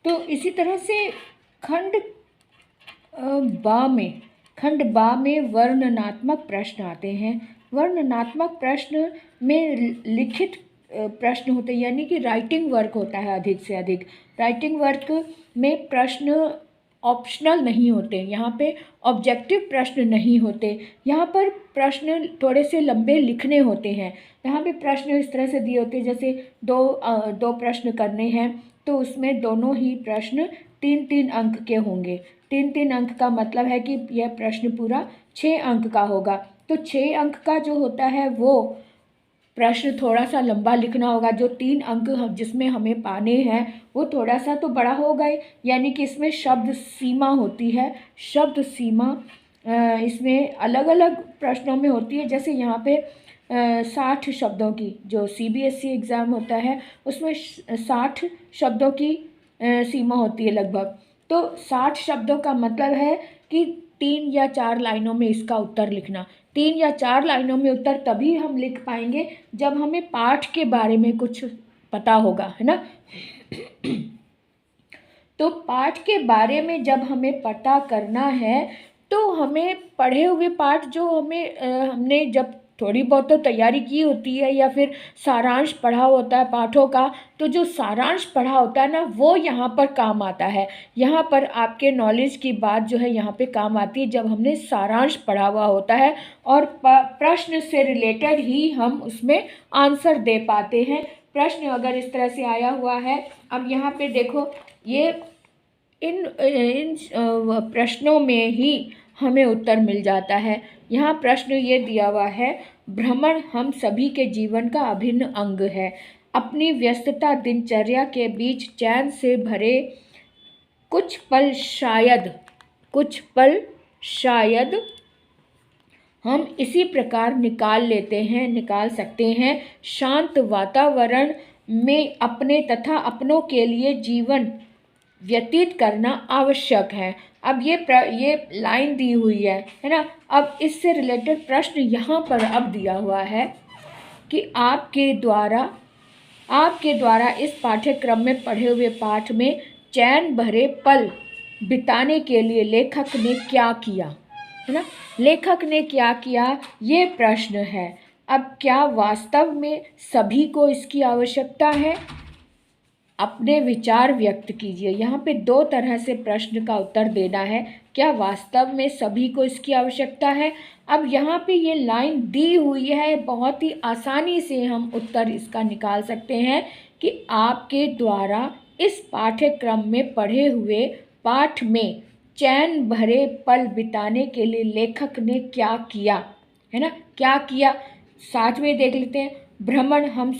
तो इसी तरह से खंड बा में खंड बा में वर्णनात्मक प्रश्न आते हैं। वर्णनात्मक प्रश्न में लिखित प्रश्न होते हैं, यानी कि राइटिंग वर्क होता है अधिक से अधिक। राइटिंग वर्क में प्रश्न ऑप्शनल नहीं होते, यहाँ पे ऑब्जेक्टिव प्रश्न नहीं होते, यहाँ पर प्रश्न थोड़े से लंबे लिखने होते हैं। यहाँ पे प्रश्न इस तरह से दिए होते हैं, जैसे दो प्रश्न करने हैं तो उसमें दोनों ही प्रश्न 3-3 अंक के होंगे। 3-3 अंक का मतलब है कि यह प्रश्न पूरा 6 अंक का होगा। तो 6 अंक का जो होता है वो प्रश्न थोड़ा सा लंबा लिखना होगा। जो 3 अंक जिसमें हमें पाने हैं वो थोड़ा सा तो बड़ा होगा ही, यानी कि इसमें शब्द सीमा होती है। शब्द सीमा इसमें अलग अलग प्रश्नों में होती है। जैसे यहाँ पे 60 शब्दों की, जो CBSE एग्ज़ाम होता है उसमें 60 शब्दों की सीमा होती है लगभग। तो 60 शब्दों का मतलब है कि 3 या 4 लाइनों में इसका उत्तर लिखना। 3 या 4 लाइनों में उत्तर तभी हम लिख पाएंगे जब हमें पाठ के बारे में कुछ पता होगा, है ना। तो पाठ के बारे में जब हमें पता करना है तो हमें पढ़े हुए पाठ जो हमने जब थोड़ी बहुत तो तैयारी की होती है या फिर सारांश पढ़ा होता है पाठों का, तो जो सारांश पढ़ा होता है ना वो यहाँ पर काम आता है। यहाँ पर आपके नॉलेज की बात जो है यहाँ पे काम आती है जब हमने सारांश पढ़ा हुआ होता है और प्रश्न से रिलेटेड ही हम उसमें आंसर दे पाते हैं। प्रश्न अगर इस तरह से आया हुआ है, अब यहाँ पे देखो, ये इन प्रश्नों में ही हमें उत्तर मिल जाता है। यहाँ प्रश्न ये दिया हुआ है, भ्रमण हम सभी के जीवन का अभिन्न अंग है। अपनी व्यस्तता दिनचर्या के बीच चैन से भरे कुछ पल शायद हम इसी प्रकार निकाल सकते हैं। शांत वातावरण में अपने तथा अपनों के लिए जीवन व्यतीत करना आवश्यक है। अब ये लाइन दी हुई है ना। अब इससे रिलेटेड प्रश्न यहाँ पर अब दिया हुआ है कि आपके द्वारा इस पाठ्यक्रम में पढ़े हुए पाठ में चैन भरे पल बिताने के लिए लेखक ने क्या किया, है ना। लेखक ने क्या किया, ये प्रश्न है। अब क्या वास्तव में सभी को इसकी आवश्यकता है? अपने विचार व्यक्त कीजिए। यहाँ पे 2 तरह से प्रश्न का उत्तर देना है। क्या वास्तव में सभी को इसकी आवश्यकता है? अब यहाँ पे ये लाइन दी हुई है, बहुत ही आसानी से हम उत्तर इसका निकाल सकते हैं कि आपके द्वारा इस पाठ्यक्रम में पढ़े हुए पाठ में चैन भरे पल बिताने के लिए लेखक ने क्या किया, है ना। क्या किया, साथ में देख लेते हैं। भ्रमण हम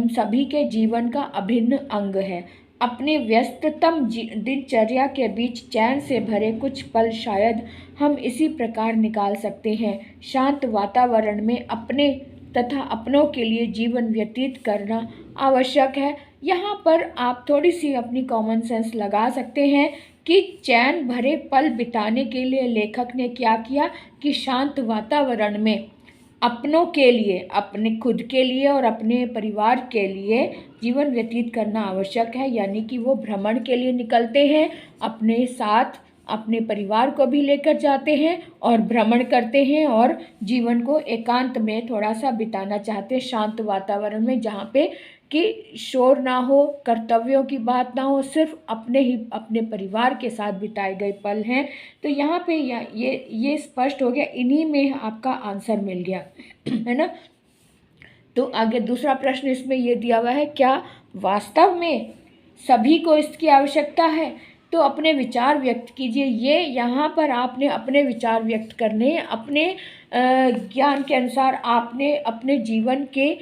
सभी के जीवन का अभिन्न अंग है। अपने व्यस्ततम दिनचर्या के बीच चैन से भरे कुछ पल शायद हम इसी प्रकार निकाल सकते हैं। शांत वातावरण में अपने तथा अपनों के लिए जीवन व्यतीत करना आवश्यक है। यहाँ पर आप थोड़ी सी अपनी कॉमन सेंस लगा सकते हैं कि चैन भरे पल बिताने के लिए लेखक ने क्या किया कि शांत वातावरण में अपनों के लिए, अपने खुद के लिए और अपने परिवार के लिए जीवन व्यतीत करना आवश्यक है। यानी कि वो भ्रमण के लिए निकलते हैं, अपने साथ अपने परिवार को भी लेकर जाते हैं और भ्रमण करते हैं और जीवन को एकांत में थोड़ा सा बिताना चाहते हैं, शांत वातावरण में, जहाँ पे कि शोर ना हो, कर्तव्यों की बात ना हो, सिर्फ अपने परिवार के साथ बिताए गए पल हैं। तो यहाँ पे ये स्पष्ट हो गया, इन्हीं में आपका आंसर मिल गया, है ना। तो आगे दूसरा प्रश्न इसमें ये दिया हुआ है, क्या वास्तव में सभी को इसकी आवश्यकता है? तो अपने विचार व्यक्त कीजिए। ये यहाँ पर आपने अपने विचार व्यक्त करने, अपने ज्ञान के अनुसार आपने अपने जीवन के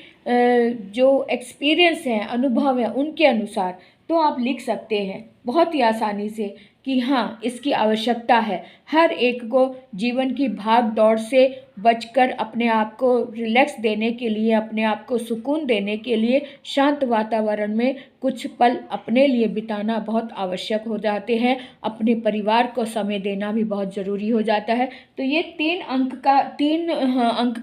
जो एक्सपीरियंस हैं, अनुभव हैं, उनके अनुसार तो आप लिख सकते हैं बहुत ही आसानी से कि हाँ, इसकी आवश्यकता है। हर एक को जीवन की भाग दौड़ से बचकर अपने आप को रिलैक्स देने के लिए, अपने आप को सुकून देने के लिए शांत वातावरण में कुछ पल अपने लिए बिताना बहुत आवश्यक हो जाते हैं। अपने परिवार को समय देना भी बहुत ज़रूरी हो जाता है। तो ये 3 अंक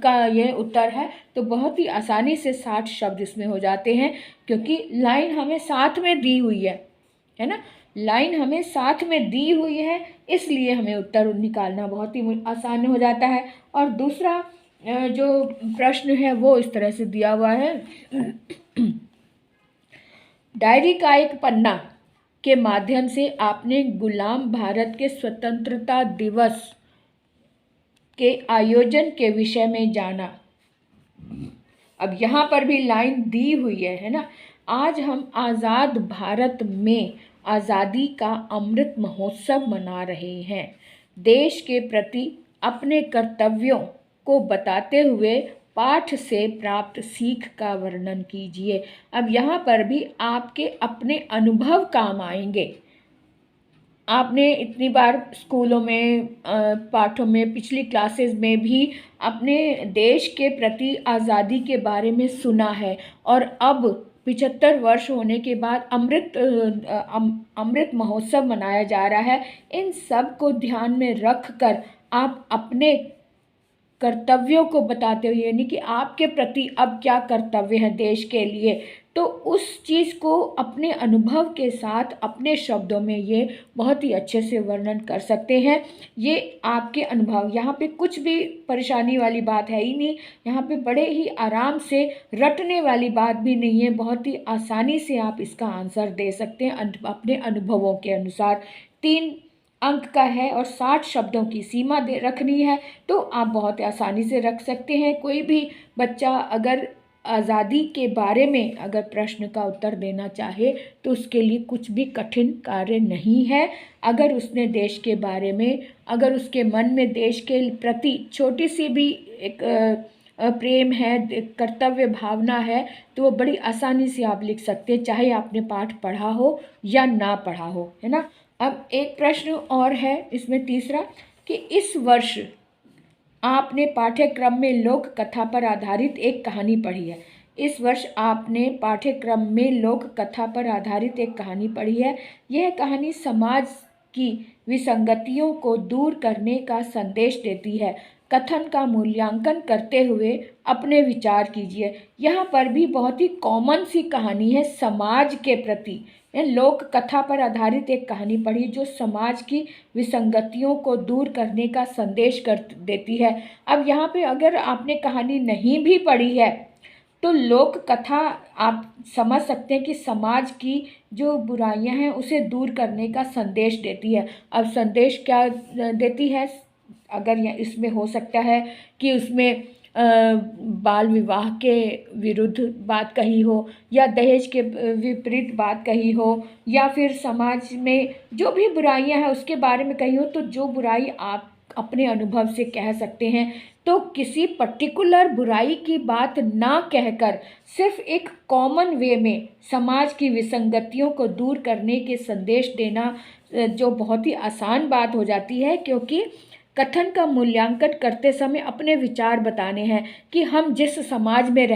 का ये उत्तर है। तो बहुत ही आसानी से 60 शब्द इसमें हो जाते हैं, क्योंकि लाइन हमें साथ में दी हुई है ना। लाइन हमें साथ में दी हुई है, इसलिए हमें उत्तर निकालना बहुत ही आसान हो जाता है। और दूसरा जो प्रश्न है वो इस तरह से दिया हुआ है। डायरी का एक पन्ना के माध्यम से आपने गुलाम भारत के स्वतंत्रता दिवस के आयोजन के विषय में जाना। अब यहाँ पर भी लाइन दी हुई है ना। आज हम आज़ाद भारत में आज़ादी का अमृत महोत्सव मना रहे हैं। देश के प्रति अपने कर्तव्यों को बताते हुए पाठ से प्राप्त सीख का वर्णन कीजिए। अब यहाँ पर भी आपके अपने अनुभव काम आएंगे। आपने इतनी बार स्कूलों में पाठों में, पिछली क्लासेस में भी अपने देश के प्रति आज़ादी के बारे में सुना है, और अब 75 वर्ष होने के बाद अमृत महोत्सव मनाया जा रहा है। इन सब को ध्यान में रख कर आप अपने कर्तव्यों को बताते हुए, यानी कि आपके प्रति अब क्या कर्तव्य है देश के लिए, तो उस चीज़ को अपने अनुभव के साथ अपने शब्दों में ये बहुत ही अच्छे से वर्णन कर सकते हैं। ये आपके अनुभव, यहाँ पे कुछ भी परेशानी वाली बात है ही नहीं। यहाँ पे बड़े ही आराम से, रटने वाली बात भी नहीं है। बहुत ही आसानी से आप इसका आंसर दे सकते हैं अपने अनुभवों के अनुसार। 3 अंक का है और 60 शब्दों की सीमा दे रखनी है, तो आप बहुत आसानी से रख सकते हैं। कोई भी बच्चा अगर आज़ादी के बारे में अगर प्रश्न का उत्तर देना चाहे तो उसके लिए कुछ भी कठिन कार्य नहीं है। अगर उसने देश के बारे में, अगर उसके मन में देश के प्रति छोटी सी भी एक प्रेम है, कर्तव्य भावना है, तो वो बड़ी आसानी से आप लिख सकते हैं, चाहे आपने पाठ पढ़ा हो या ना पढ़ा हो, है ना। अब एक प्रश्न और है इसमें, तीसरा, कि इस वर्ष आपने पाठ्यक्रम में लोक कथा पर आधारित एक कहानी पढ़ी है। इस वर्ष आपने पाठ्यक्रम में लोक कथा पर आधारित एक कहानी पढ़ी है। यह कहानी समाज की विसंगतियों को दूर करने का संदेश देती है। कथन का मूल्यांकन करते हुए अपने विचार कीजिए। यहाँ पर भी बहुत ही कॉमन सी कहानी है समाज के प्रति। लोक कथा पर आधारित एक कहानी पढ़ी जो समाज की विसंगतियों को दूर करने का संदेश कर देती है। अब यहाँ पे अगर आपने कहानी नहीं भी पढ़ी है तो लोक कथा आप समझ सकते हैं कि समाज की जो बुराइयां हैं उसे दूर करने का संदेश देती है। अब संदेश क्या देती है, अगर इसमें हो सकता है कि उसमें बाल विवाह के विरुद्ध बात कही हो, या दहेज के विपरीत बात कही हो, या फिर समाज में जो भी बुराइयां हैं उसके बारे में कही हो, तो जो बुराई आप अपने अनुभव से कह सकते हैं। तो किसी पर्टिकुलर बुराई की बात ना कहकर सिर्फ एक कॉमन वे में समाज की विसंगतियों को दूर करने के संदेश देना जो बहुत ही आसान बात हो जाती है, क्योंकि कथन का मूल्यांकन करते समय अपने विचार बताने हैं कि हम जिस समाज में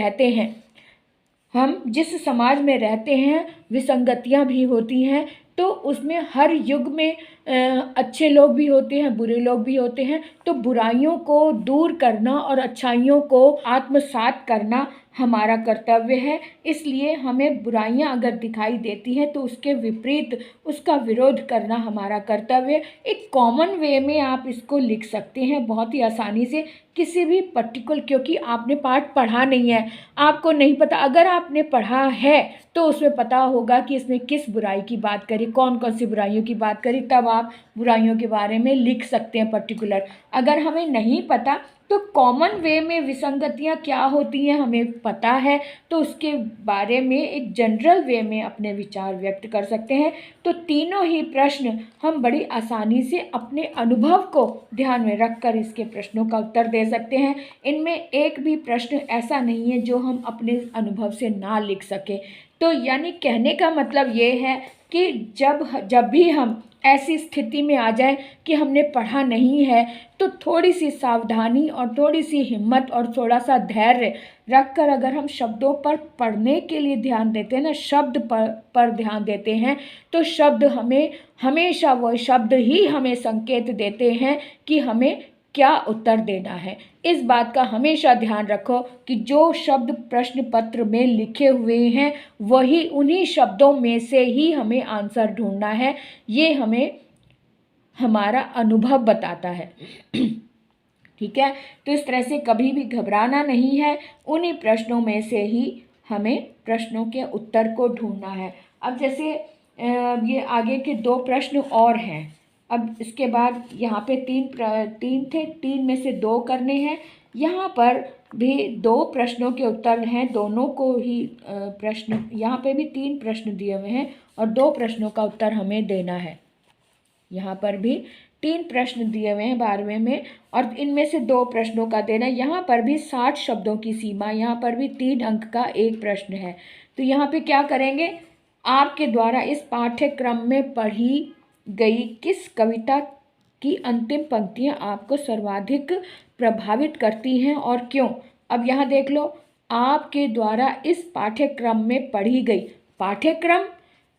रहते हैं विसंगतियां भी होती हैं। तो उसमें हर युग में अच्छे लोग भी होते हैं, बुरे लोग भी होते हैं। तो बुराइयों को दूर करना और अच्छाइयों को आत्मसात करना हमारा कर्तव्य है। इसलिए हमें बुराइयां अगर दिखाई देती हैं तो उसके विपरीत उसका विरोध करना हमारा कर्तव्य। एक कॉमन वे में आप इसको लिख सकते हैं बहुत ही आसानी से, किसी भी पर्टिकुलर, क्योंकि आपने पाठ पढ़ा नहीं है, आपको नहीं पता। अगर आपने पढ़ा है तो उसमें पता होगा कि इसमें किस बुराई की बात करी, कौन कौन सी बुराइयों की बात करी, तब आप बुराइयों के बारे में लिख सकते हैं पर्टिकुलर। अगर हमें नहीं पता तो कॉमन वे में विसंगतियां क्या होती हैं हमें पता है, तो उसके बारे में एक जनरल वे में अपने विचार व्यक्त कर सकते हैं। तो तीनों ही प्रश्न हम बड़ी आसानी से अपने अनुभव को ध्यान में रखकर इसके प्रश्नों का उत्तर दे सकते हैं। इनमें एक भी प्रश्न ऐसा नहीं है जो हम अपने अनुभव से ना लिख सके। तो यानी कहने का मतलब ये है कि जब भी हम ऐसी स्थिति में आ जाए कि हमने पढ़ा नहीं है, तो थोड़ी सी सावधानी और थोड़ी सी हिम्मत और थोड़ा सा धैर्य रखकर अगर हम शब्दों पर पढ़ने के लिए ध्यान देते हैं ना, शब्द पर ध्यान देते हैं, तो शब्द हमें हमेशा, वो शब्द ही हमें संकेत देते हैं कि हमें क्या उत्तर देना है। इस बात का हमेशा ध्यान रखो कि जो शब्द प्रश्न पत्र में लिखे हुए हैं वही, उन्हीं शब्दों में से ही हमें आंसर ढूंढना है। ये हमें हमारा अनुभव बताता है। ठीक है, तो इस तरह से कभी भी घबराना नहीं है, उन्हीं प्रश्नों में से ही हमें प्रश्नों के उत्तर को ढूंढना है। अब जैसे ये आगे के 2 प्रश्न और हैं। अब इसके बाद यहाँ पे 3 थे, 3 में से 2 करने हैं। यहाँ पर भी 2 प्रश्नों के उत्तर हैं, दोनों को ही प्रश्न, यहाँ पे भी 3 प्रश्न दिए हुए हैं और 2 प्रश्नों का उत्तर हमें देना है। यहाँ पर भी 3 प्रश्न दिए हुए हैं 12वें में, और इनमें से 2 प्रश्नों का देना। यहाँ पर भी 60 शब्दों की सीमा, यहाँ पर भी 3 अंक का एक प्रश्न है। तो यहाँ पे क्या करेंगे, आपके द्वारा इस पाठ्यक्रम में पढ़ी गई किस कविता की अंतिम पंक्तियाँ आपको सर्वाधिक प्रभावित करती हैं और क्यों। अब यहाँ देख लो, आपके द्वारा इस पाठ्यक्रम में पढ़ी गई, पाठ्यक्रम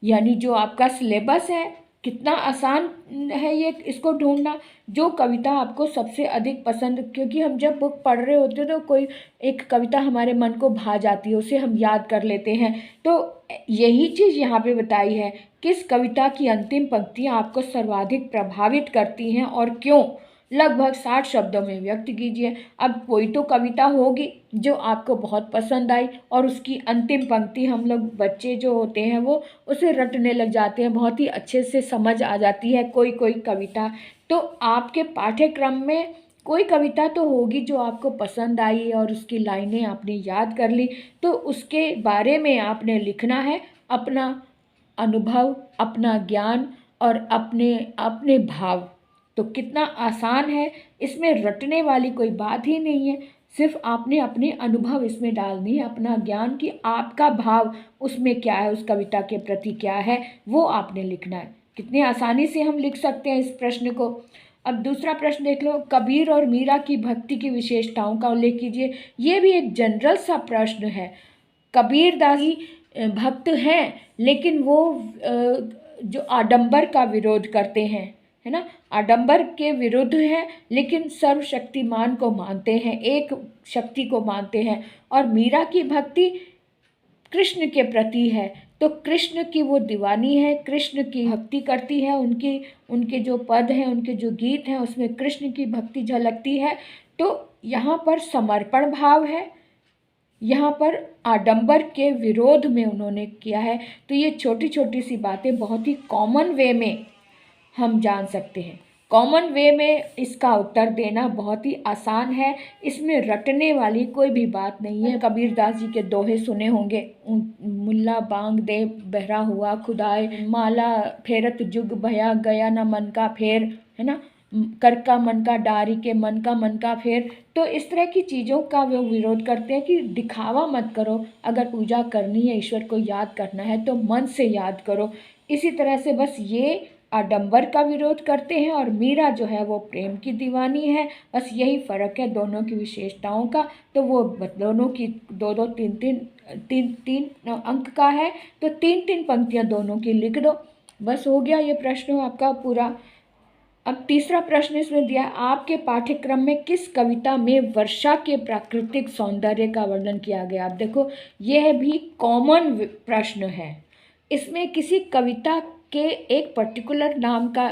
यानी जो आपका सिलेबस है, कितना आसान है ये इसको ढूंढना। जो कविता आपको सबसे अधिक पसंद, क्योंकि हम जब बुक पढ़ रहे होते हैं तो कोई एक कविता हमारे मन को भा जाती है, उसे हम याद कर लेते हैं। तो यही चीज़ यहाँ पे बताई है, किस कविता की अंतिम पंक्तियाँ आपको सर्वाधिक प्रभावित करती हैं और क्यों। लगभग 60 शब्दों में व्यक्त कीजिए। अब कोई तो कविता होगी जो आपको बहुत पसंद आई और उसकी अंतिम पंक्ति, हम लोग बच्चे जो होते हैं वो उसे रटने लग जाते हैं, बहुत ही अच्छे से समझ आ जाती है कोई कोई कविता। तो आपके पाठ्यक्रम में कोई कविता तो होगी जो आपको पसंद आई और उसकी लाइनें आपने याद कर ली, तो उसके बारे में आपने लिखना है अपना अनुभव, अपना ज्ञान और अपने अपने भाव। तो कितना आसान है, इसमें रटने वाली कोई बात ही नहीं है, सिर्फ आपने अपने अनुभव इसमें डालनी है, अपना ज्ञान कि आपका भाव उसमें क्या है, उस कविता के प्रति क्या है, वो आपने लिखना है। कितनी आसानी से हम लिख सकते हैं इस प्रश्न को। अब दूसरा प्रश्न देख लो, कबीर और मीरा की भक्ति की विशेषताओं का उल्लेख कीजिए। ये भी एक जनरल सा प्रश्न है। कबीर दास जी भक्त हैं, लेकिन वो जो आडंबर का विरोध करते हैं, है ना, आडंबर के विरुद्ध है, लेकिन सर्वशक्तिमान को मानते हैं, एक शक्ति को मानते हैं। और मीरा की भक्ति कृष्ण के प्रति है, तो कृष्ण की वो दीवानी है, कृष्ण की भक्ति करती है, उनके जो पद हैं, उनके जो गीत हैं, उसमें कृष्ण की भक्ति झलकती है। तो यहाँ पर समर्पण भाव है, यहाँ पर आडंबर के विरोध में उन्होंने किया है। तो ये छोटी छोटी सी बातें बहुत ही कॉमन वे में हम जान सकते हैं। कॉमन वे में इसका उत्तर देना बहुत ही आसान है, इसमें रटने वाली कोई भी बात नहीं है। कबीर दास जी के दोहे सुने होंगे, मुल्ला बांग दे बहरा हुआ खुदाए, माला फेरत जुग भया गया न मन का फेर, है ना, कर का मन का डारी के मन का फेर। तो इस तरह की चीज़ों का वो विरोध करते हैं कि दिखावा मत करो, अगर पूजा करनी है, ईश्वर को याद करना है तो मन से याद करो। इसी तरह से बस ये आडंबर का विरोध करते हैं और मीरा जो है वो प्रेम की दीवानी है। बस यही फ़र्क है दोनों की विशेषताओं का। तो वो दोनों की 2-2, 3-3 अंक का है, तो 3-3 पंक्तियाँ दोनों की लिख दो, बस हो गया ये प्रश्न आपका पूरा। अब तीसरा प्रश्न इसमें दिया है, आपके पाठ्यक्रम में किस कविता में वर्षा के प्राकृतिक सौंदर्य का वर्णन किया गया। आप देखो, यह भी कॉमन प्रश्न है, इसमें किसी कविता के एक पर्टिकुलर नाम का,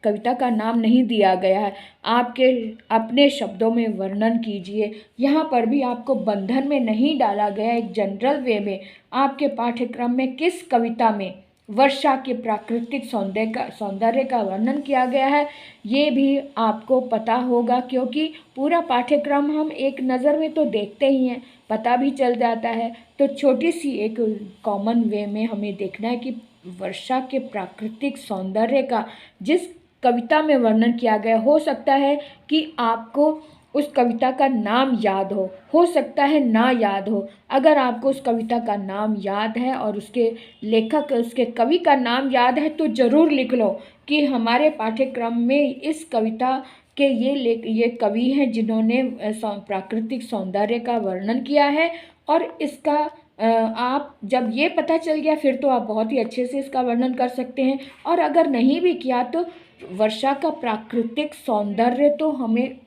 कविता का नाम नहीं दिया गया है। आपके अपने शब्दों में वर्णन कीजिए। यहाँ पर भी आपको बंधन में नहीं डाला गया, एक जनरल वे में आपके पाठ्यक्रम में किस कविता में वर्षा के प्राकृतिक सौंदर्य का वर्णन किया गया है, ये भी आपको पता होगा, क्योंकि पूरा पाठ्यक्रम हम एक नज़र में तो देखते ही हैं, पता भी चल जाता है। तो छोटी सी एक कॉमन वे में हमें देखना है कि वर्षा के प्राकृतिक सौंदर्य का जिस कविता में वर्णन किया गया, हो सकता है कि आपको उस कविता का नाम याद हो सकता है ना याद हो। अगर आपको उस कविता का नाम याद है और उसके लेखक, उसके कवि का नाम याद है, तो ज़रूर लिख लो कि हमारे पाठ्यक्रम में इस कविता के ये कवि हैं जिन्होंने प्राकृतिक सौंदर्य का वर्णन किया है। और इसका आप जब ये पता चल गया, फिर तो आप बहुत ही अच्छे से इसका वर्णन कर सकते हैं। और अगर नहीं भी किया तो वर्षा का प्राकृतिक सौंदर्य तो हमें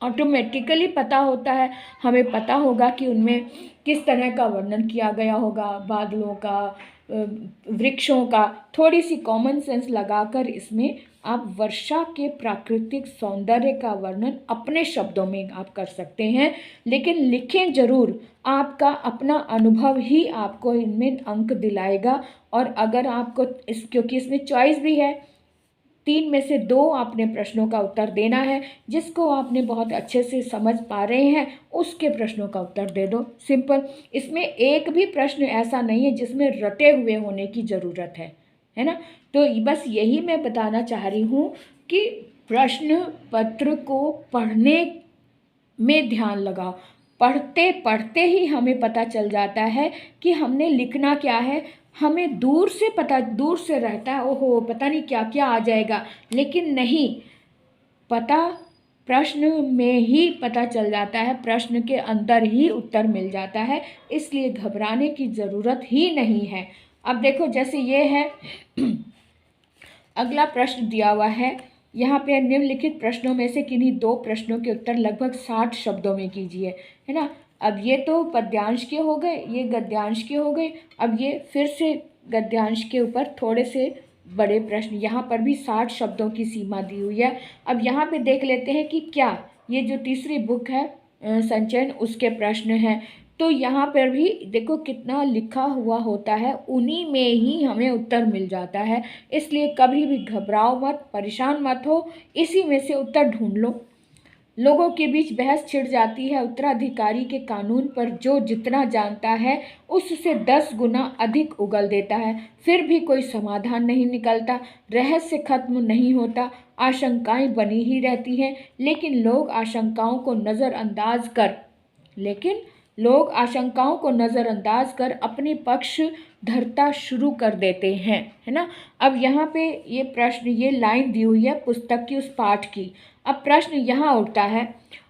ऑटोमेटिकली पता होता है। हमें पता होगा कि उनमें किस तरह का वर्णन किया गया होगा, बादलों का, वृक्षों का। थोड़ी सी कॉमन सेंस लगाकर इसमें आप वर्षा के प्राकृतिक सौंदर्य का वर्णन अपने शब्दों में आप कर सकते हैं। लेकिन लिखें ज़रूर, आपका अपना अनुभव ही आपको इनमें अंक दिलाएगा। और अगर आपको क्योंकि इसमें चॉइस भी है, 3 में से 2 आपने प्रश्नों का उत्तर देना है। जिसको आपने बहुत अच्छे से समझ पा रहे हैं उसके प्रश्नों का उत्तर दे दो, सिंपल। इसमें एक भी प्रश्न ऐसा नहीं है जिसमें रटे हुए होने की ज़रूरत है ना। तो बस यही मैं बताना चाह रही हूँ कि प्रश्न पत्र को पढ़ने में ध्यान लगाओ। पढ़ते पढ़ते ही हमें पता चल जाता है कि हमने लिखना क्या है। हमें दूर से रहता है, ओहो पता नहीं क्या क्या आ जाएगा, लेकिन नहीं, पता प्रश्न में ही पता चल जाता है, प्रश्न के अंदर ही उत्तर मिल जाता है। इसलिए घबराने की ज़रूरत ही नहीं है। अब देखो, जैसे ये है अगला प्रश्न दिया हुआ है यहाँ पे, निम्नलिखित प्रश्नों में से किन्हीं 2 प्रश्नों के उत्तर लगभग 60 शब्दों में कीजिए, है ना। अब ये तो पद्यांश के हो गए, ये गद्यांश के हो गए। अब ये फिर से गद्यांश के ऊपर थोड़े से बड़े प्रश्न, यहाँ पर भी 60 शब्दों की सीमा दी हुई है। अब यहाँ पे देख लेते हैं कि क्या ये जो तीसरी बुक है संचयन, उसके प्रश्न हैं। तो यहाँ पर भी देखो कितना लिखा हुआ होता है, उन्हीं में ही हमें उत्तर मिल जाता है। इसलिए कभी भी घबराओ मत, परेशान मत हो, इसी में से उत्तर ढूंढ लो। लोगों के बीच बहस छिड़ जाती है उत्तराधिकारी के कानून पर। जो जितना जानता है उससे 10 गुना अधिक उगल देता है, फिर भी कोई समाधान नहीं निकलता। रहस्य खत्म नहीं होता, आशंकाएं बनी ही रहती हैं। लेकिन लोग आशंकाओं को नज़रअंदाज कर अपनी पक्ष धरता शुरू कर देते हैं, है ना। अब यहाँ पे ये प्रश्न, ये लाइन दी हुई है पुस्तक की उस पाठ की। अब प्रश्न यहाँ उठता है,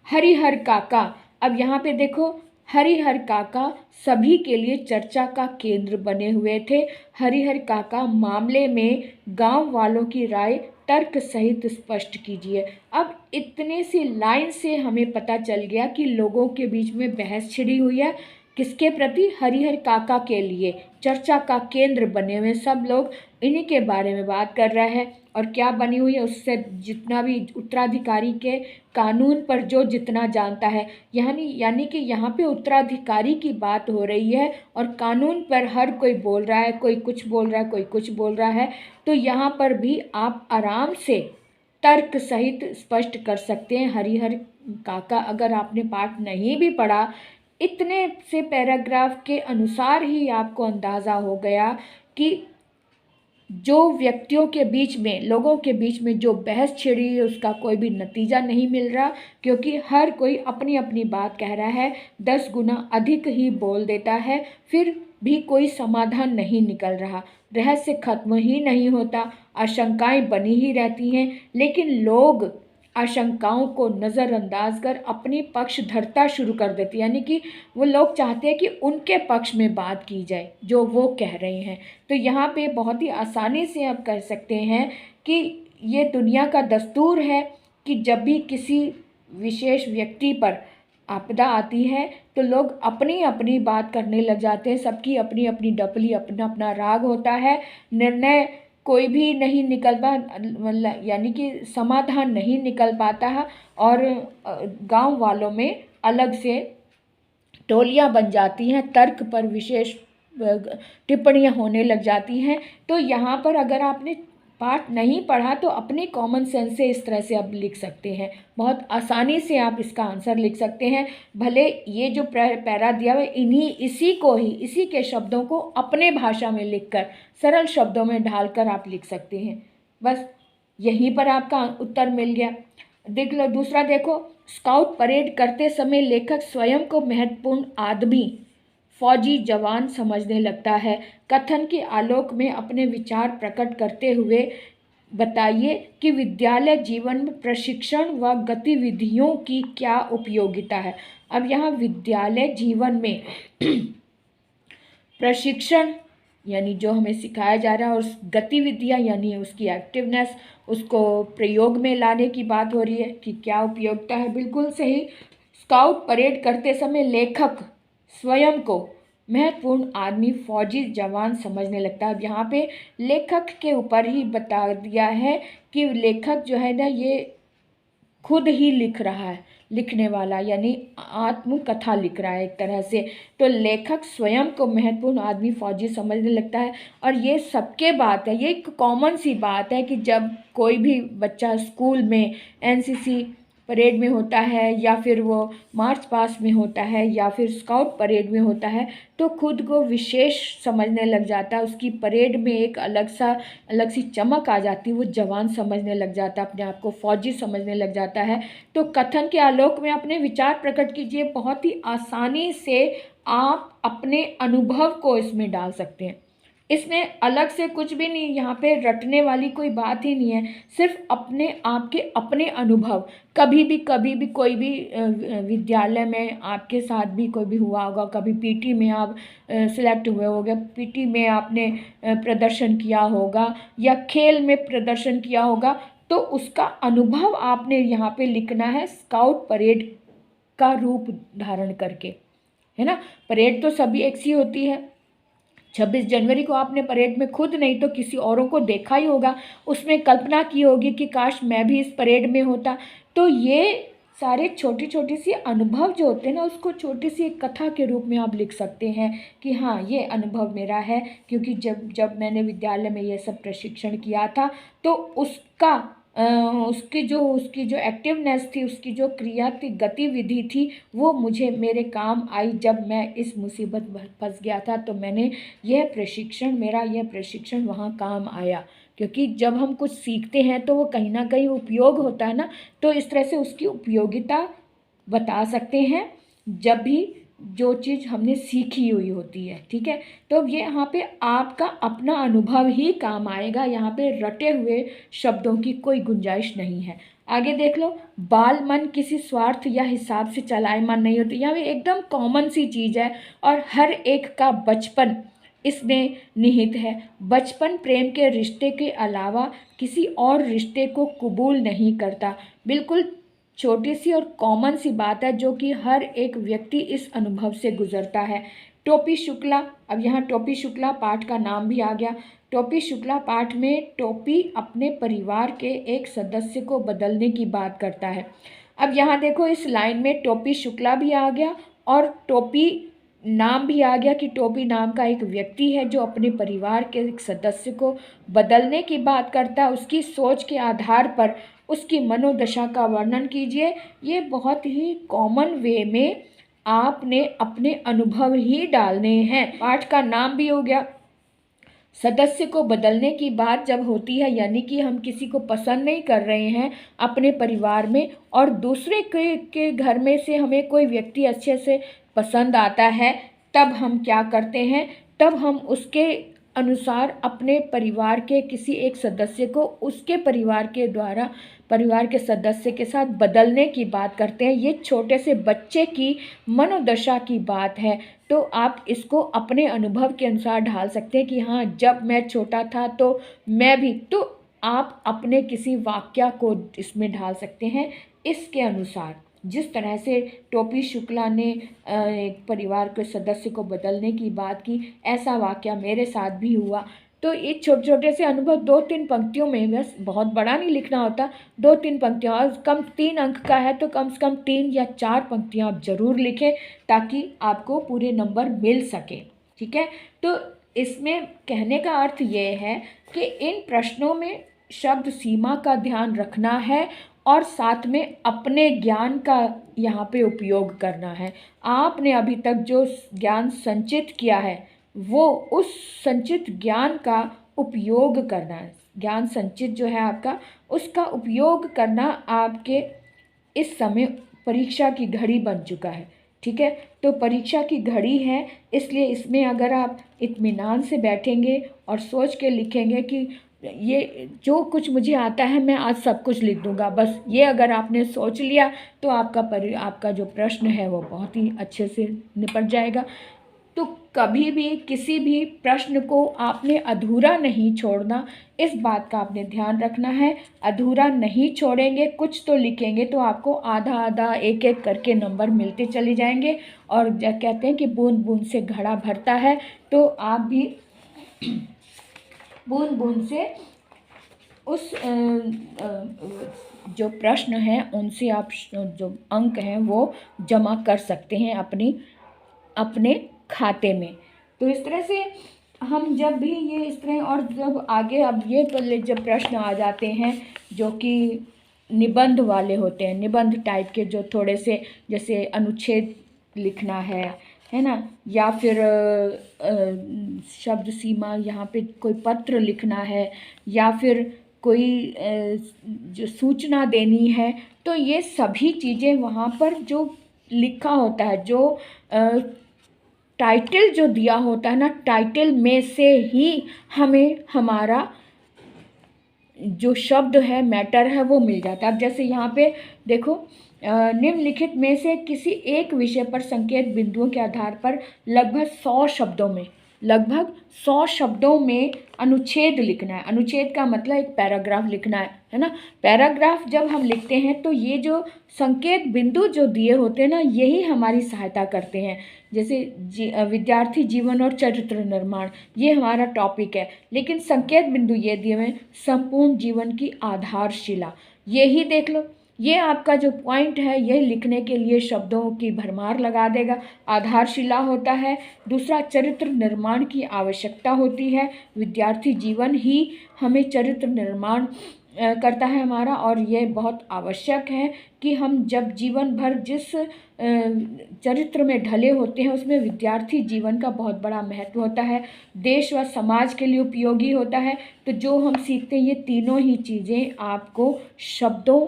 हरिहर काका। अब यहाँ पे देखो, हरिहर काका सभी के लिए चर्चा का केंद्र बने हुए थे। हरिहर काका मामले में गांव वालों की राय तर्क सहित स्पष्ट कीजिए। अब इतने सी लाइन से हमें पता चल गया कि लोगों के बीच में बहस छिड़ी हुई है। किसके प्रति? हरिहर काका के लिए चर्चा का केंद्र बने हुए सब लोग इन्हीं के बारे में बात कर रहे हैं। और क्या बनी हुई है? उससे जितना भी उत्तराधिकारी के कानून पर जो जितना जानता है, यानी कि यहाँ पे उत्तराधिकारी की बात हो रही है और कानून पर हर कोई बोल रहा है, कोई कुछ बोल रहा है, कोई कुछ बोल रहा है। तो यहाँ पर भी आप आराम से तर्क सहित स्पष्ट कर सकते हैं। हरिहर काका, अगर आपने पाठ नहीं भी पढ़ा, इतने से पैराग्राफ के अनुसार ही आपको अंदाज़ा हो गया कि जो व्यक्तियों के बीच में, लोगों के बीच में जो बहस छिड़ी है उसका कोई भी नतीजा नहीं मिल रहा, क्योंकि हर कोई अपनी अपनी बात कह रहा है, 10 गुना अधिक ही बोल देता है, फिर भी कोई समाधान नहीं निकल रहा। रहस्य खत्म ही नहीं होता, आशंकाएं बनी ही रहती हैं। लेकिन लोग आशंकाओं को नज़रअंदाज कर अपनी पक्ष धरता शुरू कर देते, यानी कि वो लोग चाहते हैं कि उनके पक्ष में बात की जाए जो वो कह रहे हैं। तो यहाँ पे बहुत ही आसानी से आप कह सकते हैं कि ये दुनिया का दस्तूर है कि जब भी किसी विशेष व्यक्ति पर आपदा आती है तो लोग अपनी अपनी बात करने लग जाते हैं। सबकी अपनी अपनी डपली, अपना अपना राग होता है। निर्णय कोई भी नहीं निकल मतलब यानी कि समाधान नहीं निकल पाता है। और गांव वालों में अलग से टोलियां बन जाती हैं, तर्क पर विशेष टिप्पणियां होने लग जाती हैं। तो यहाँ पर अगर आपने पाठ नहीं पढ़ा तो अपने कॉमन सेंस से इस तरह से आप लिख सकते हैं, बहुत आसानी से आप इसका आंसर लिख सकते हैं। भले ये जो पैरा दिया हुआ इसी के शब्दों को अपने भाषा में लिखकर सरल शब्दों में ढालकर आप लिख सकते हैं। बस यहीं पर आपका उत्तर मिल गया। देख लो दूसरा, देखो स्काउट परेड करते समय लेखक स्वयं को महत्वपूर्ण आदमी, फौजी, जवान समझने लगता है। कथन के आलोक में अपने विचार प्रकट करते हुए बताइए कि विद्यालय जीवन में प्रशिक्षण व गतिविधियों की क्या उपयोगिता है। अब यहाँ विद्यालय जीवन में प्रशिक्षण यानी जो हमें सिखाया जा रहा है, और गतिविधियाँ यानी उसकी एक्टिवनेस, उसको प्रयोग में लाने की बात हो रही है कि क्या उपयोगिता है। बिल्कुल सही। स्काउट परेड करते समय लेखक स्वयं को महत्वपूर्ण आदमी, फौजी, जवान समझने लगता है। अब यहाँ पे लेखक के ऊपर ही बता दिया है कि लेखक जो है ना ये खुद ही लिख रहा है, लिखने वाला यानी आत्मकथा लिख रहा है एक तरह से। तो लेखक स्वयं को महत्वपूर्ण आदमी, फौजी समझने लगता है। और ये सबके बात है, ये एक कॉमन सी बात है कि जब कोई भी बच्चा स्कूल में एनसीसी परेड में होता है, या फिर वो मार्च पास्ट में होता है, या फिर स्काउट परेड में होता है, तो खुद को विशेष समझने लग जाता है। उसकी परेड में एक अलग सी चमक आ जाती है, वो जवान समझने लग जाता है, अपने आप को फौजी समझने लग जाता है। तो कथन के आलोक में अपने विचार प्रकट कीजिए। बहुत ही आसानी से आप अपने अनुभव को इसमें डाल सकते हैं। इसमें अलग से कुछ भी नहीं, यहाँ पे रटने वाली कोई बात ही नहीं है। सिर्फ अपने आप के अपने अनुभव, कभी भी कोई भी विद्यालय में आपके साथ भी कोई भी हुआ होगा, कभी पीटी में आप सिलेक्ट हुए होंगे, पीटी में आपने प्रदर्शन किया होगा, या खेल में प्रदर्शन किया होगा, तो उसका अनुभव आपने यहाँ पे लिखना है स्काउट परेड का रूप धारण करके, है ना। परेड तो सभी एक सी होती है। 26 जनवरी को आपने परेड में खुद नहीं तो किसी औरों को देखा ही होगा, उसमें कल्पना की होगी कि काश मैं भी इस परेड में होता। तो ये सारे छोटी छोटी सी अनुभव जो होते हैं ना, उसको छोटी सी एक कथा के रूप में आप लिख सकते हैं कि हाँ ये अनुभव मेरा है, क्योंकि जब मैंने विद्यालय में ये सब प्रशिक्षण किया था, तो उसकी जो एक्टिवनेस थी, उसकी जो क्रिया थी, गतिविधि थी, वो मुझे मेरे काम आई। जब मैं इस मुसीबत में फंस गया था, तो मैंने मेरा यह प्रशिक्षण वहाँ काम आया। क्योंकि जब हम कुछ सीखते हैं तो वो कहीं ना कहीं उपयोग होता है ना, तो इस तरह से उसकी उपयोगिता बता सकते हैं जब भी जो चीज़ हमने सीखी हुई होती है। ठीक है, तो ये यहाँ पे आपका अपना अनुभव ही काम आएगा, यहाँ पे रटे हुए शब्दों की कोई गुंजाइश नहीं है। आगे देख लो, बाल मन किसी स्वार्थ या हिसाब से चलाए मन नहीं होते। यहाँ पे एकदम कॉमन सी चीज़ है, और हर एक का बचपन इसमें निहित है। बचपन प्रेम के रिश्ते के अलावा किसी और रिश्ते को कबूल नहीं करता। बिल्कुल छोटी सी और कॉमन सी बात है, जो कि हर एक व्यक्ति इस अनुभव से गुजरता है। टोपी शुक्ला, अब यहाँ टोपी शुक्ला पाठ का नाम भी आ गया। टोपी शुक्ला पाठ में टोपी अपने परिवार के एक सदस्य को बदलने की बात करता है। अब यहाँ देखो इस लाइन में टोपी शुक्ला भी आ गया, और टोपी नाम भी आ गया कि टोपी नाम का एक व्यक्ति है जो अपने परिवार के एक सदस्य को बदलने की बात करता है। उसकी सोच के आधार पर उसकी मनोदशा का वर्णन कीजिए। ये बहुत ही कॉमन वे में आपने अपने अनुभव ही डालने हैं। पाठ का नाम भी हो गया। सदस्य को बदलने की बात जब होती है, यानी कि हम किसी को पसंद नहीं कर रहे हैं अपने परिवार में, और दूसरे के घर में से हमें कोई व्यक्ति अच्छे से पसंद आता है, तब हम क्या करते हैं, तब हम उसके अनुसार अपने परिवार के किसी एक सदस्य को उसके परिवार के सदस्य के साथ बदलने की बात करते हैं। ये छोटे से बच्चे की मनोदशा की बात है, तो आप इसको अपने अनुभव के अनुसार ढाल सकते हैं कि हाँ जब मैं छोटा था तो मैं भी, तो आप अपने किसी वाक्य को इसमें ढाल सकते हैं इसके अनुसार। जिस तरह से टोपी शुक्ला ने एक परिवार के सदस्य को बदलने की बात की, ऐसा वाक्य मेरे साथ भी हुआ। तो ये छोटे छोटे से अनुभव 2-3 पंक्तियों में, बस बहुत बड़ा नहीं लिखना होता, 2-3 पंक्तियाँ, और कम 3 अंक का है तो कम से कम 3 या 4 पंक्तियाँ आप ज़रूर लिखें, ताकि आपको पूरे नंबर मिल सके। ठीक है, तो इसमें कहने का अर्थ ये है कि इन प्रश्नों में शब्द सीमा का ध्यान रखना है, और साथ में अपने ज्ञान का यहाँ पे उपयोग करना है। आपने अभी तक जो ज्ञान संचित किया है, वो उस संचित ज्ञान का उपयोग करना, ज्ञान संचित जो है आपका, उसका उपयोग करना आपके इस समय परीक्षा की घड़ी बन चुका है। ठीक है, तो परीक्षा की घड़ी है, इसलिए इसमें अगर आप इत्मीनान से बैठेंगे और सोच के लिखेंगे कि ये जो कुछ मुझे आता है मैं आज सब कुछ लिख दूंगा, बस ये अगर आपने सोच लिया तो आपका जो प्रश्न है वो बहुत ही अच्छे से निपट जाएगा। तो कभी भी किसी भी प्रश्न को आपने अधूरा नहीं छोड़ना, इस बात का आपने ध्यान रखना है। अधूरा नहीं छोड़ेंगे, कुछ तो लिखेंगे तो आपको आधा आधा एक एक करके नंबर मिलते चले जाएंगे। और जब कहते हैं कि बूंद बूंद से घड़ा भरता है, तो आप भी बूंद बूंद से उस जो प्रश्न हैं उनसे आप जो अंक हैं वो जमा कर सकते हैं अपने खाते में। तो इस तरह से हम जब भी ये इस तरह, और जब आगे अब ये पहले जब प्रश्न आ जाते हैं जो कि निबंध वाले होते हैं, निबंध टाइप के, जो थोड़े से जैसे अनुच्छेद लिखना है ना, या फिर शब्द सीमा, यहाँ पे कोई पत्र लिखना है, या फिर कोई जो सूचना देनी है, तो ये सभी चीज़ें वहाँ पर जो लिखा होता है, जो टाइटल जो दिया होता है ना, टाइटल में से ही हमें हमारा जो शब्द है, मैटर है, वो मिल जाता है। अब जैसे यहाँ पे देखो, निम्नलिखित में से किसी एक विषय पर संकेत बिंदुओं के आधार पर लगभग 100 शब्दों में अनुच्छेद लिखना है। अनुच्छेद का मतलब एक पैराग्राफ लिखना है ना। पैराग्राफ जब हम लिखते हैं तो ये जो संकेत बिंदु जो दिए होते हैं ना, यही हमारी सहायता करते हैं। जैसे विद्यार्थी जीवन और चरित्र निर्माण, ये हमारा टॉपिक है, लेकिन संकेत बिंदु ये दिए हुए हैं, संपूर्ण जीवन की आधारशिला, यही देख लो। ये आपका जो पॉइंट है, ये लिखने के लिए शब्दों की भरमार लगा देगा। आधारशिला होता है, दूसरा चरित्र निर्माण की आवश्यकता होती है। विद्यार्थी जीवन ही हमें चरित्र निर्माण करता है हमारा, और ये बहुत आवश्यक है कि हम जब जीवन भर जिस चरित्र में ढले होते हैं, उसमें विद्यार्थी जीवन का बहुत बड़ा महत्व होता है, देश व समाज के लिए उपयोगी होता है। तो जो हम सीखते हैं, ये तीनों ही चीज़ें आपको शब्दों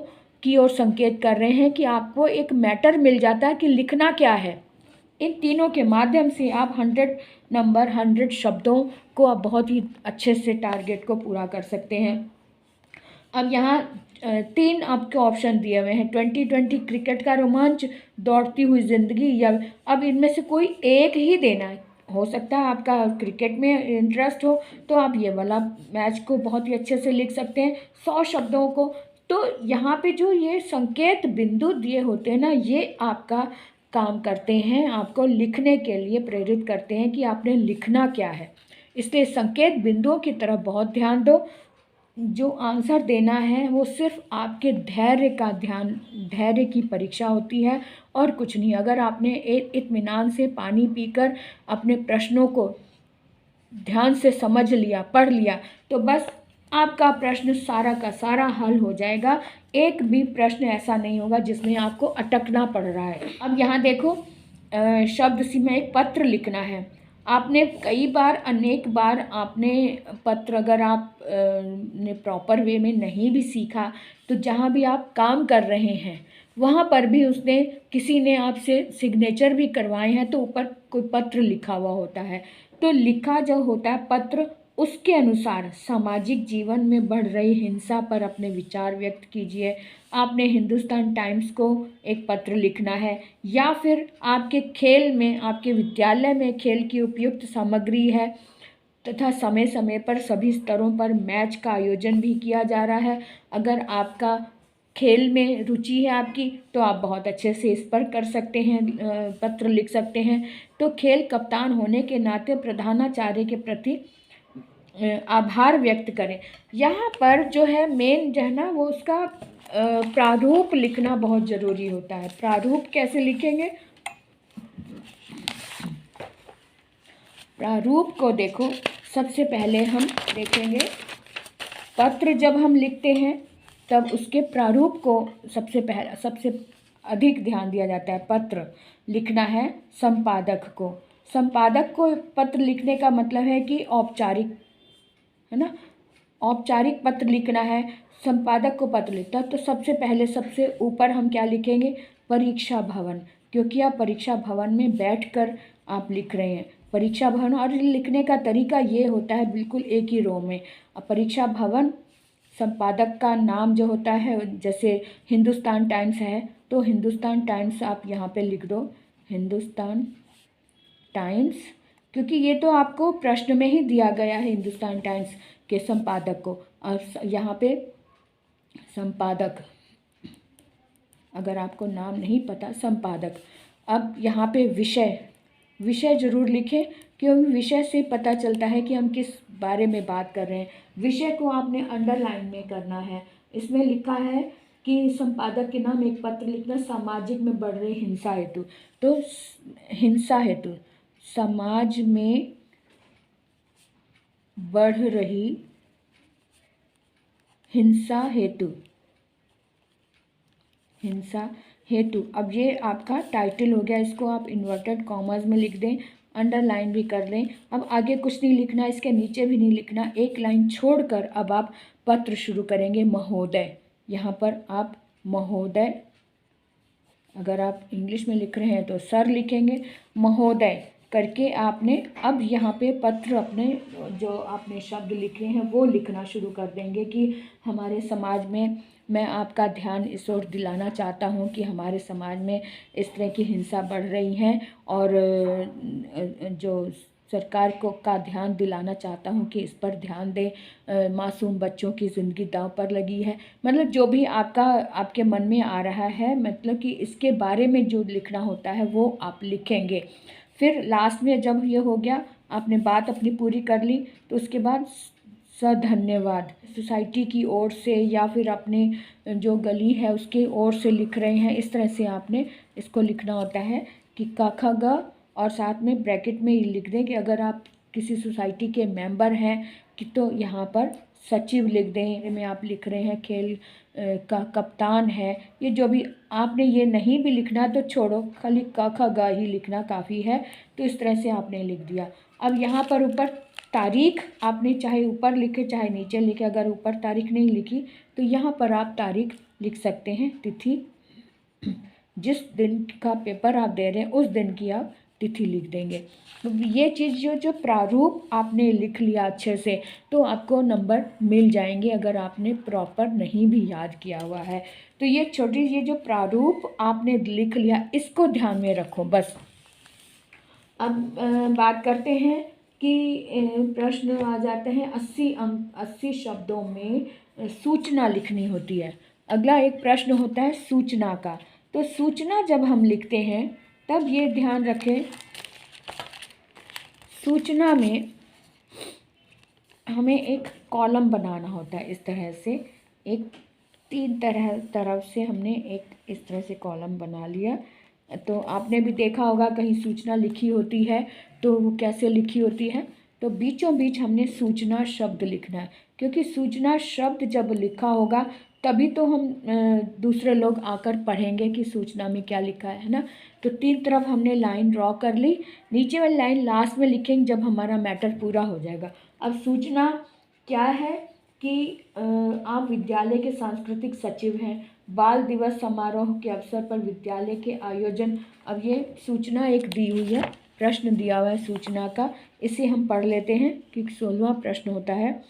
की ओर संकेत कर रहे हैं कि आपको एक मैटर मिल जाता है कि लिखना क्या है। इन तीनों के माध्यम से आप 100 शब्दों को आप बहुत ही अच्छे से टारगेट को पूरा कर सकते हैं। अब यहाँ 3 आपके ऑप्शन दिए हुए हैं, 2020 क्रिकेट का रोमांच, दौड़ती हुई ज़िंदगी, या अब इनमें से कोई एक ही देना है। हो सकता है आपका क्रिकेट में इंटरेस्ट हो, तो आप ये वाला मैच को बहुत ही अच्छे से लिख सकते हैं 100 शब्दों को। तो यहाँ पे जो ये संकेत बिंदु दिए होते हैं ना, ये आपका काम करते हैं, आपको लिखने के लिए प्रेरित करते हैं कि आपने लिखना क्या है। इसलिए संकेत बिंदुओं की तरफ बहुत ध्यान दो। जो आंसर देना है वो सिर्फ आपके धैर्य की परीक्षा होती है, और कुछ नहीं। अगर आपने इत्मीनान से पानी पीकर अपने प्रश्नों को ध्यान से समझ लिया, पढ़ लिया, तो बस आपका प्रश्न सारा का सारा हल हो जाएगा। एक भी प्रश्न ऐसा नहीं होगा जिसमें आपको अटकना पड़ रहा है। अब यहाँ देखो, शब्द सीमा, एक पत्र लिखना है। आपने कई बार, अनेक बार आपने पत्र, अगर आप ने प्रॉपर वे में नहीं भी सीखा, तो जहाँ भी आप काम कर रहे हैं वहाँ पर भी किसी ने आपसे सिग्नेचर भी करवाए हैं, तो ऊपर कोई पत्र लिखा हुआ होता है। तो लिखा जो होता है पत्र, उसके अनुसार सामाजिक जीवन में बढ़ रही हिंसा पर अपने विचार व्यक्त कीजिए। आपने हिंदुस्तान टाइम्स को एक पत्र लिखना है, या फिर आपके खेल में, आपके विद्यालय में खेल की उपयुक्त सामग्री है तथा समय समय पर सभी स्तरों पर मैच का आयोजन भी किया जा रहा है। अगर आपका खेल में रुचि है आपकी, तो आप बहुत अच्छे से इस पर कर सकते हैं, पत्र लिख सकते हैं। तो खेल कप्तान होने के नाते प्रधानाचार्य के प्रति आभार व्यक्त करें। यहाँ पर जो है मेन जो है ना, वो उसका प्रारूप लिखना बहुत ज़रूरी होता है। प्रारूप कैसे लिखेंगे? प्रारूप को देखो, सबसे पहले हम देखेंगे, पत्र जब हम लिखते हैं तब उसके प्रारूप को सबसे अधिक ध्यान दिया जाता है। पत्र लिखना है संपादक को। संपादक को पत्र लिखने का मतलब है कि औपचारिक, है ना। औपचारिक पत्र लिखना है, संपादक को पत्र लिखता है, तो सबसे पहले सबसे ऊपर हम क्या लिखेंगे, परीक्षा भवन, क्योंकि आप परीक्षा भवन में बैठकर आप लिख रहे हैं परीक्षा भवन। और लिखने का तरीका ये होता है बिल्कुल एक ही रो में। अब परीक्षा भवन, संपादक का नाम जो होता है, जैसे हिंदुस्तान टाइम्स है तो हिंदुस्तान टाइम्स आप यहाँ पे लिख दो, हिंदुस्तान टाइम्स, क्योंकि ये तो आपको प्रश्न में ही दिया गया है हिंदुस्तान टाइम्स के संपादक को। और यहाँ पे संपादक, अगर आपको नाम नहीं पता, संपादक। अब यहाँ पे विषय, विषय जरूर लिखें, क्योंकि विषय से पता चलता है कि हम किस बारे में बात कर रहे हैं। विषय को आपने अंडरलाइन में करना है। इसमें लिखा है कि संपादक के नाम एक पत्र लिखना सामाजिक में बढ़ रही हिंसा हेतु, तो हिंसा हेतु, समाज में बढ़ रही हिंसा हेतु, हिंसा हेतु। अब ये आपका टाइटल हो गया, इसको आप इन्वर्टेड कॉमर्स में लिख दें, अंडरलाइन भी कर लें। अब आगे कुछ नहीं लिखना, इसके नीचे भी नहीं लिखना, एक लाइन छोड़कर अब आप पत्र शुरू करेंगे, महोदय। यहाँ पर आप महोदय, अगर आप इंग्लिश में लिख रहे हैं तो सर लिखेंगे, महोदय करके आपने अब यहाँ पे पत्र अपने जो आपने शब्द लिखे हैं वो लिखना शुरू कर देंगे कि हमारे समाज में मैं आपका ध्यान इस ओर दिलाना चाहता हूँ कि हमारे समाज में इस तरह की हिंसा बढ़ रही हैं, और जो सरकार को का ध्यान दिलाना चाहता हूँ कि इस पर ध्यान दें, मासूम बच्चों की ज़िंदगी दांव पर लगी है। मतलब जो भी आपके मन में आ रहा है, मतलब कि इसके बारे में जो लिखना होता है वो आप लिखेंगे। फिर लास्ट में जब ये हो गया, आपने बात अपनी पूरी कर ली, तो उसके बाद धन्यवाद सोसाइटी की ओर से या फिर अपने जो गली है उसके ओर से लिख रहे हैं, इस तरह से आपने इसको लिखना होता है कि क ख ग, और साथ में ब्रैकेट में ये लिख दें कि अगर आप किसी सोसाइटी के मेंबर हैं कि तो यहाँ पर सचिव लिख दें, में आप लिख रहे हैं खेल का कप्तान है, ये जो भी आपने ये नहीं भी लिखना तो छोड़ो, खाली क ख ग ही लिखना काफ़ी है। तो इस तरह से आपने लिख दिया। अब यहाँ पर ऊपर तारीख आपने चाहे ऊपर लिखे चाहे नीचे लिखे, अगर ऊपर तारीख नहीं लिखी तो यहाँ पर आप तारीख लिख सकते हैं, तिथि, जिस दिन का पेपर आप दे रहे हैं उस दिन की आप तिथि लिख देंगे। तो ये चीज़ जो प्रारूप आपने लिख लिया अच्छे से तो आपको नंबर मिल जाएंगे, अगर आपने प्रॉपर नहीं भी याद किया हुआ है तो ये छोटी, ये जो प्रारूप आपने लिख लिया इसको ध्यान में रखो बस। अब बात करते हैं कि प्रश्न आ जाते हैं 80 अंक, 80 शब्दों में सूचना लिखनी होती है। अगला एक प्रश्न होता है सूचना का। तो सूचना जब हम लिखते हैं तब ये ध्यान रखें, सूचना में हमें एक कॉलम बनाना होता है। इस तरह से एक 3 तरफ से हमने एक इस तरह से कॉलम बना लिया। तो आपने भी देखा होगा कहीं सूचना लिखी होती है तो वो कैसे लिखी होती है, तो बीचों बीच हमने सूचना शब्द लिखना है, क्योंकि सूचना शब्द जब लिखा होगा तभी तो हम दूसरे लोग आकर पढ़ेंगे कि सूचना में क्या लिखा है ना। तो 3 तरफ हमने लाइन ड्रॉ कर ली, नीचे वाली लाइन लास्ट में लिखेंगे जब हमारा मैटर पूरा हो जाएगा। अब सूचना क्या है कि आप विद्यालय के सांस्कृतिक सचिव हैं, बाल दिवस समारोह के अवसर पर विद्यालय के आयोजन। अब ये सूचना एक दी हुई है, प्रश्न दिया हुआ है सूचना का, इसे हम पढ़ लेते हैं क्योंकि 16वां प्रश्न होता है।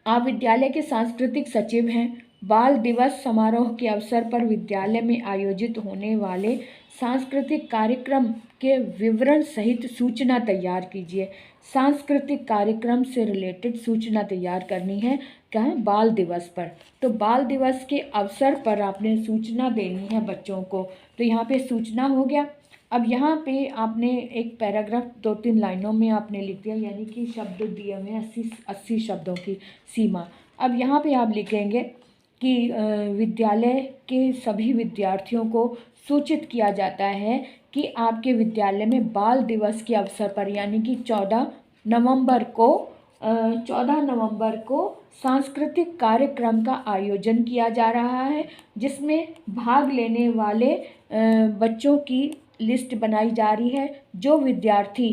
आप विद्यालय के सांस्कृतिक सचिव हैं, बाल दिवस समारोह के अवसर पर विद्यालय में आयोजित होने वाले सांस्कृतिक कार्यक्रम के विवरण सहित सूचना तैयार कीजिए। सांस्कृतिक कार्यक्रम से रिलेटेड सूचना तैयार करनी है, क्या है, बाल दिवस पर। तो बाल दिवस के अवसर पर आपने सूचना देनी है बच्चों को, तो यहाँ पे सूचना हो गया। अब यहाँ पे आपने एक पैराग्राफ 2-3 लाइनों में आपने लिख दिया, यानी कि शब्द दिए हुए हैं 80 शब्दों की सीमा। अब यहाँ पे आप लिखेंगे कि विद्यालय के सभी विद्यार्थियों को सूचित किया जाता है कि आपके विद्यालय में बाल दिवस के अवसर पर, यानी कि 14 नवंबर को सांस्कृतिक कार्यक्रम का आयोजन किया जा रहा है, जिसमें भाग लेने वाले बच्चों की लिस्ट बनाई जा रही है। जो विद्यार्थी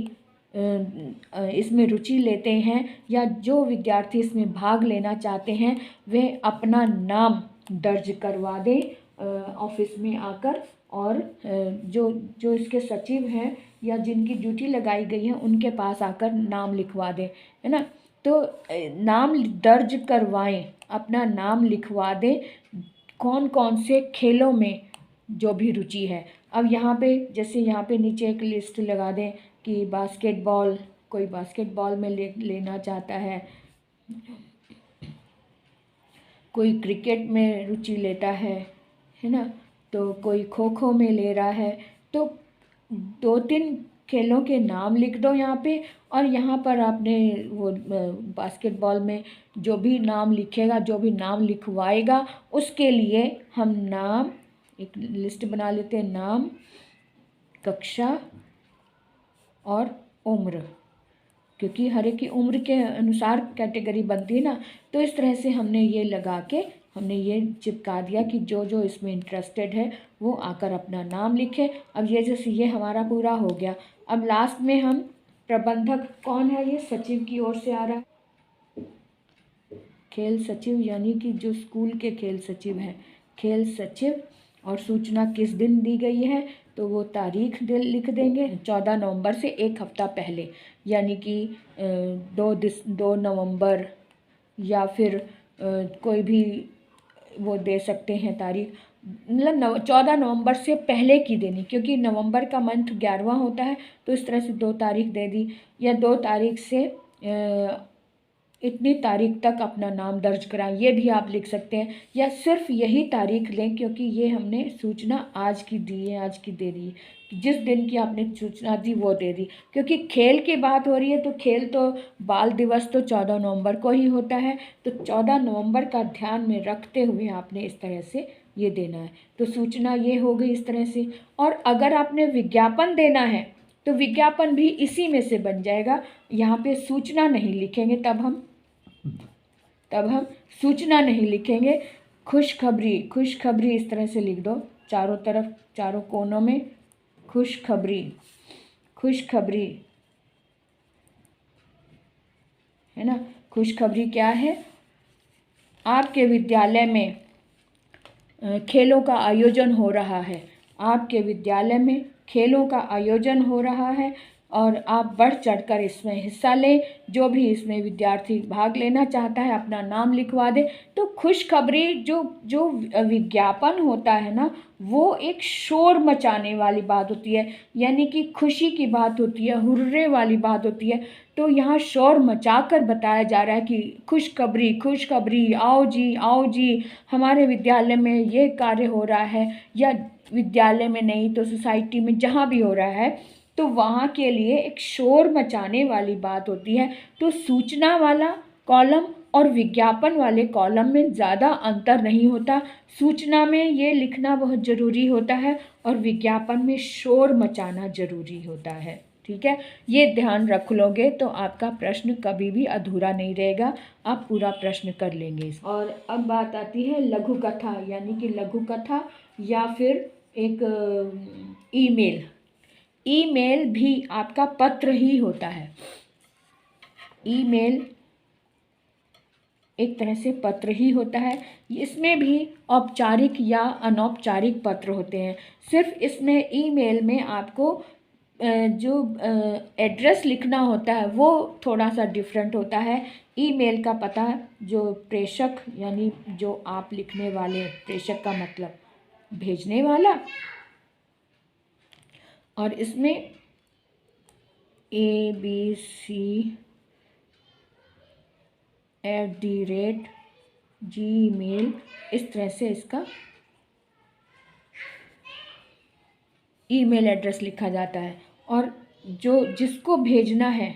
इसमें रुचि लेते हैं या जो विद्यार्थी इसमें भाग लेना चाहते हैं वे अपना नाम दर्ज करवा दें ऑफिस में आकर, और जो जो इसके सचिव हैं या जिनकी ड्यूटी लगाई गई है उनके पास आकर नाम लिखवा दें, है ना। तो नाम दर्ज करवाएं, अपना नाम लिखवा दें कौन कौन से खेलों में जो भी रुचि है। अब यहाँ पे जैसे यहाँ पे नीचे एक लिस्ट लगा दें कि बास्केटबॉल, कोई बास्केटबॉल में लेना चाहता है, कोई क्रिकेट में रुचि लेता है ना, तो कोई खो खो में ले रहा है। तो 2-3 खेलों के नाम लिख दो यहाँ पे, और यहाँ पर आपने वो बास्केटबॉल में जो भी नाम लिखेगा, जो भी नाम लिखवाएगा, उसके लिए हम नाम एक लिस्ट बना लेते हैं, नाम, कक्षा और उम्र, क्योंकि हर एक की उम्र के अनुसार कैटेगरी बनती है ना। तो इस तरह से हमने ये लगा के हमने ये चिपका दिया कि जो जो इसमें इंटरेस्टेड है वो आकर अपना नाम लिखे। अब ये जैसे ये हमारा पूरा हो गया। अब लास्ट में हम प्रबंधक कौन है, ये सचिव की ओर से आ रहा है, खेल सचिव, यानी कि जो स्कूल के खेल सचिव हैं, खेल सचिव। और सूचना किस दिन दी गई है, तो वो तारीख लिख देंगे 14 नवंबर से 1 हफ्ता पहले, यानी कि 2 नवंबर, या फिर कोई भी वो दे सकते हैं तारीख, मतलब 14 नवंबर से पहले की देनी, क्योंकि नवंबर का मंथ 11वां होता है। तो इस तरह से 2 तारीख दे दी, या 2 तारीख से इतनी तारीख तक अपना नाम दर्ज कराएं, ये भी आप लिख सकते हैं। या सिर्फ यही तारीख लें, क्योंकि ये हमने सूचना आज की दी है, आज की दे दी, जिस दिन की आपने सूचना दी वो दे दी। क्योंकि खेल की बात हो रही है, तो खेल तो बाल दिवस तो 14 नवंबर को ही होता है, तो 14 नवंबर का ध्यान में रखते हुए आपने इस तरह से ये देना है। तो सूचना ये हो गई इस तरह से। और अगर आपने विज्ञापन देना है तो विज्ञापन भी इसी में से बन जाएगा। यहाँ पे सूचना नहीं लिखेंगे, तब हम सूचना नहीं लिखेंगे, खुशखबरी, खुशखबरी इस तरह से लिख दो, चारों तरफ, चारों कोनों में खुशखबरी, खुशखबरी, है ना। खुशखबरी क्या है, आपके विद्यालय में खेलों का आयोजन हो रहा है, आपके विद्यालय में खेलों का आयोजन हो रहा है, और आप बढ़ चढ़कर इसमें हिस्सा लें। जो भी इसमें विद्यार्थी भाग लेना चाहता है अपना नाम लिखवा दे। तो खुशखबरी जो जो विज्ञापन होता है ना, वो एक शोर मचाने वाली बात होती है, यानी कि खुशी की बात होती है, हुर्रे वाली बात होती है। तो यहाँ शोर मचाकर बताया जा रहा है कि खुशखबरी, खुशखबरी, आओ जी, हमारे विद्यालय में ये कार्य हो रहा है, या विद्यालय में नहीं तो सोसाइटी में जहाँ भी हो रहा है, तो वहाँ के लिए एक शोर मचाने वाली बात होती है। तो सूचना वाला कॉलम और विज्ञापन वाले कॉलम में ज़्यादा अंतर नहीं होता। सूचना में ये लिखना बहुत ज़रूरी होता है, और विज्ञापन में शोर मचाना ज़रूरी होता है। ठीक है, ये ध्यान रख लोगे तो आपका प्रश्न कभी भी अधूरा नहीं रहेगा, आप पूरा प्रश्न कर लेंगे। और अब बात आती है लघु कथा, यानी कि लघु कथा या फिर एक ईमेल। ईमेल भी आपका पत्र ही होता है। ईमेल एक तरह से पत्र ही होता है। इसमें भी औपचारिक या अनौपचारिक पत्र होते हैं। सिर्फ इसमें ईमेल में आपको जो एड्रेस लिखना होता है वो थोड़ा सा डिफरेंट होता है। ईमेल का पता जो प्रेषक, यानी जो आप लिखने वाले, प्रेषक का मतलब भेजने वाला, और इसमें abc@gmail इस तरह से इसका ईमेल एड्रेस लिखा जाता है। और जो जिसको भेजना है,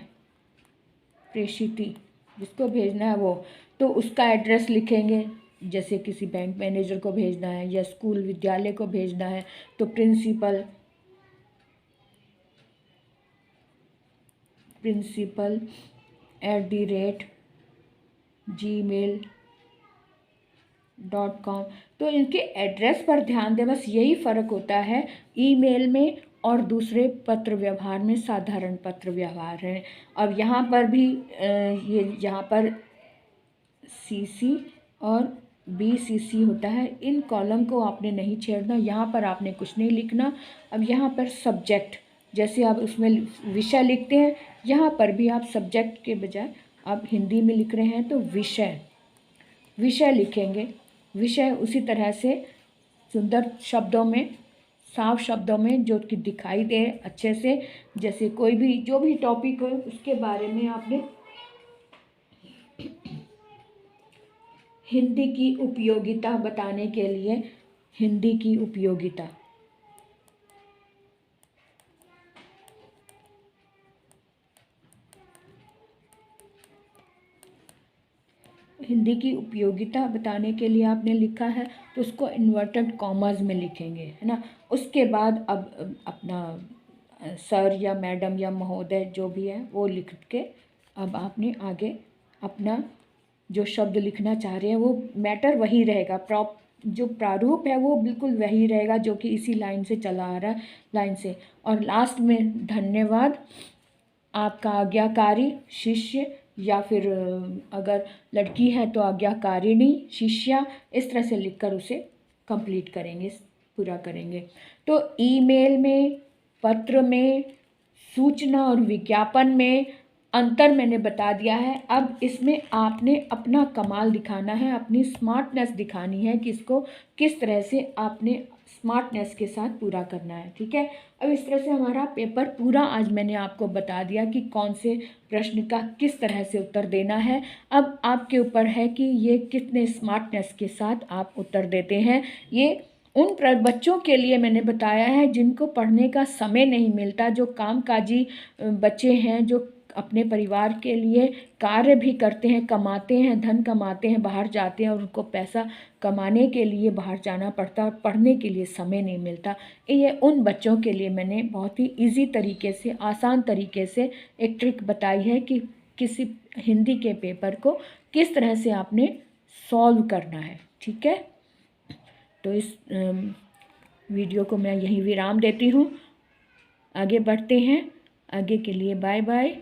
प्रेषिती जिसको भेजना है वो, तो उसका एड्रेस लिखेंगे। जैसे किसी बैंक मैनेजर को भेजना है या स्कूल विद्यालय को भेजना है तो principal@gmail.com। तो इनके एड्रेस पर ध्यान दें, बस यही फ़र्क होता है। ईमेल में और दूसरे पत्र व्यवहार में साधारण पत्र व्यवहार है। अब यहाँ पर भी ये यहाँ पर सीसी और बीसीसी होता है, इन कॉलम को आपने नहीं छेड़ना, यहाँ पर आपने कुछ नहीं लिखना। अब यहाँ पर सब्जेक्ट, जैसे आप उसमें विषय लिखते हैं, यहाँ पर भी आप सब्जेक्ट के बजाय आप हिंदी में लिख रहे हैं तो विषय लिखेंगे। विषय उसी तरह से सुंदर शब्दों में, साफ शब्दों में, जो कि दिखाई दे अच्छे से, जैसे कोई भी जो भी टॉपिक हो उसके बारे में आपने हिंदी की उपयोगिता बताने के लिए हिंदी की उपयोगिता, हिंदी की उपयोगिता बताने के लिए आपने लिखा है तो उसको इन्वर्टेड कॉमास में लिखेंगे, है ना। उसके बाद अब अपना सर या मैडम या महोदय जो भी है वो लिख के अब आपने आगे अपना जो शब्द लिखना चाह रहे हैं वो मैटर वही रहेगा, जो प्रारूप है वो बिल्कुल वही रहेगा जो कि इसी लाइन से चला आ रहा है, लाइन से। और लास्ट में धन्यवाद, आपका आज्ञाकारी शिष्य, या फिर अगर लड़की है तो आज्ञाकारिणी शिष्या, इस तरह से लिखकर उसे कंप्लीट करेंगे, पूरा करेंगे। तो ईमेल में, पत्र में, सूचना और विज्ञापन में अंतर मैंने बता दिया है। अब इसमें आपने अपना कमाल दिखाना है, अपनी स्मार्टनेस दिखानी है कि इसको किस तरह से आपने स्मार्टनेस के साथ पूरा करना है, ठीक है। अब इस तरह से हमारा पेपर पूरा आज मैंने आपको बता दिया कि कौन से प्रश्न का किस तरह से उत्तर देना है। अब आपके ऊपर है कि ये कितने स्मार्टनेस के साथ आप उत्तर देते हैं। ये उन बच्चों के लिए मैंने बताया है जिनको पढ़ने का समय नहीं मिलता, जो कामकाजी बच्चे हैं, जो अपने परिवार के लिए कार्य भी करते हैं, कमाते हैं, धन कमाते हैं, बाहर जाते हैं और उनको पैसा कमाने के लिए बाहर जाना पड़ता है और पढ़ने के लिए समय नहीं मिलता। ये उन बच्चों के लिए मैंने बहुत ही इजी तरीके से, आसान तरीके से एक ट्रिक बताई है कि किसी हिंदी के पेपर को किस तरह से आपने सॉल्व करना है, ठीक है। तो इस वीडियो को मैं यहीं विराम देती हूँ, आगे बढ़ते हैं। आगे के लिए बाय बाय।